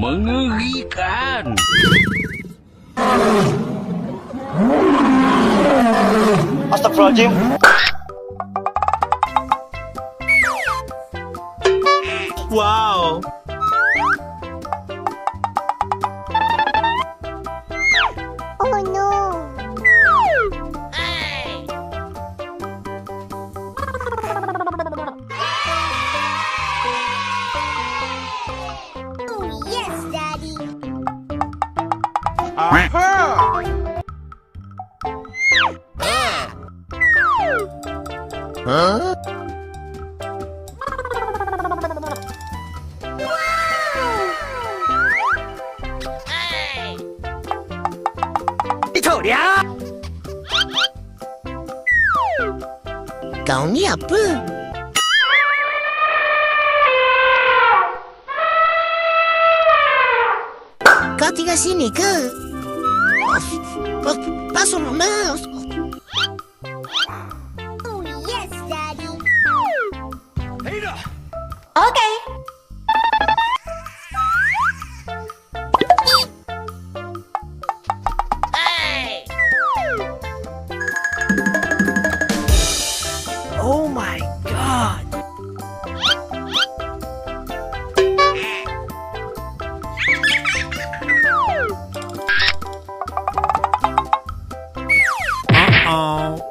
Mengerikan. Astagfirullahaladzim. Wow. Oh no! Oh yes, Daddy! Huh? Kau ni apa? Kau tinggal sini ke? Pasal mouse. Oh yes, Daddy! Okay. Oh my god. Uh-oh.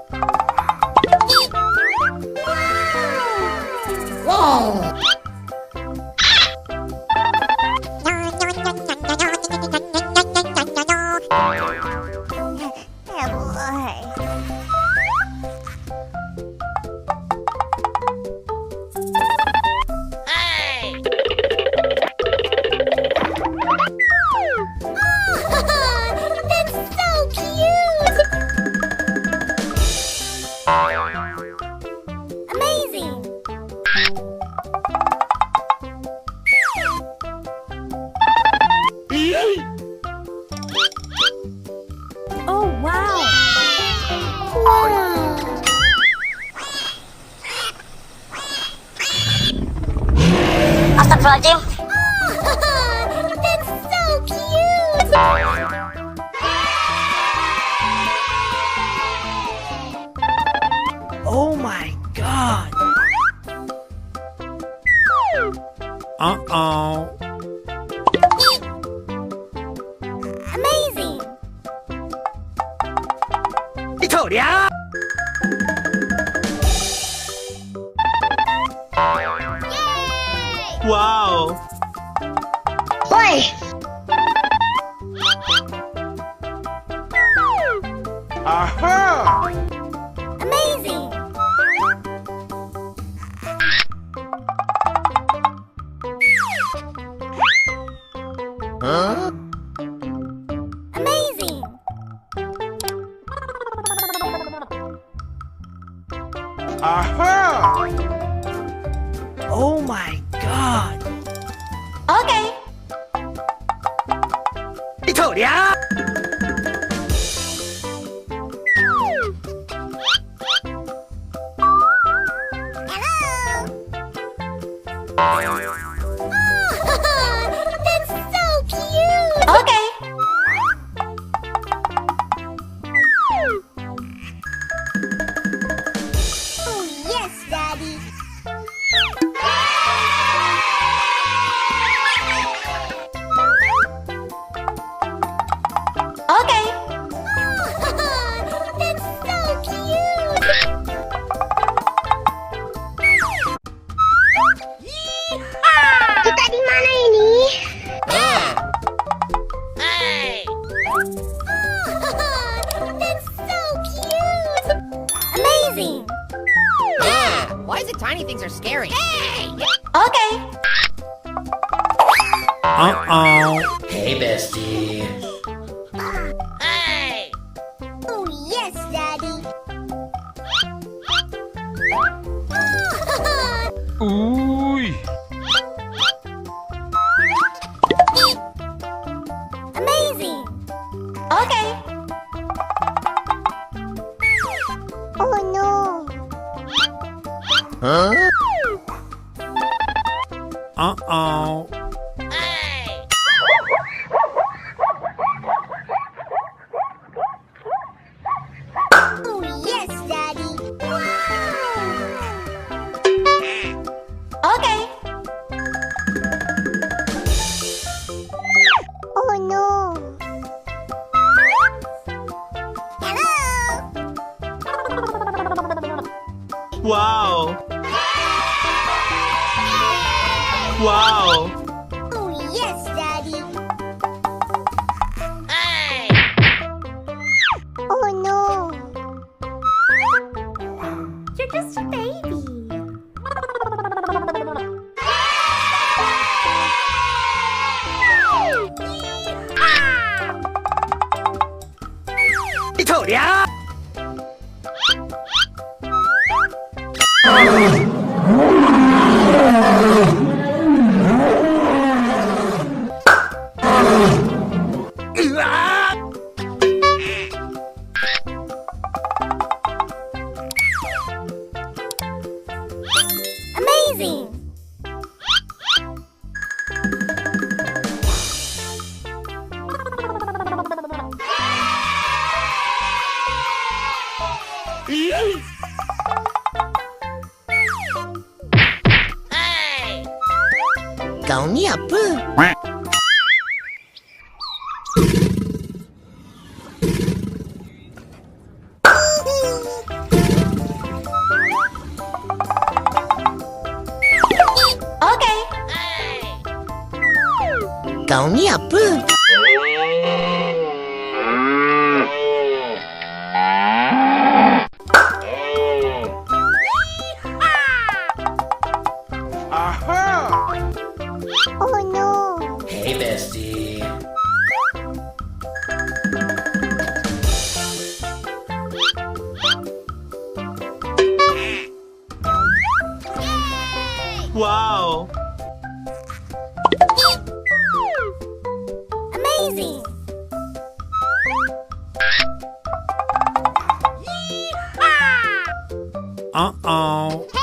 That's so cute! Amazing! Oh wow! Wow! Astagfirullahaladzim. That's so cute! Oh my god. Uh-oh. Amazing! Wow. Oi! Aha! Amazing! Huh? Amazing! Aha! Oh my god. Okay. That's so cute! Okay. Oh yes, Daddy! Okay. That's so cute! Kita di mana ini? That's so cute! Amazing! Why is it tiny things are scary? Okay. Uh-oh. Hey, bestie. Oh yes, Daddy! Uy. Amazing! Okay. Oh no! Huh? Uh-oh. Wow. Wow. Oh, yes, Daddy. Oh, no. You're just a baby. Amazing. Cậu ni apa? Okay. Cậu ni apa? Aha! Oh, no. Hey, bestie. Wow. Amazing. Uh-oh.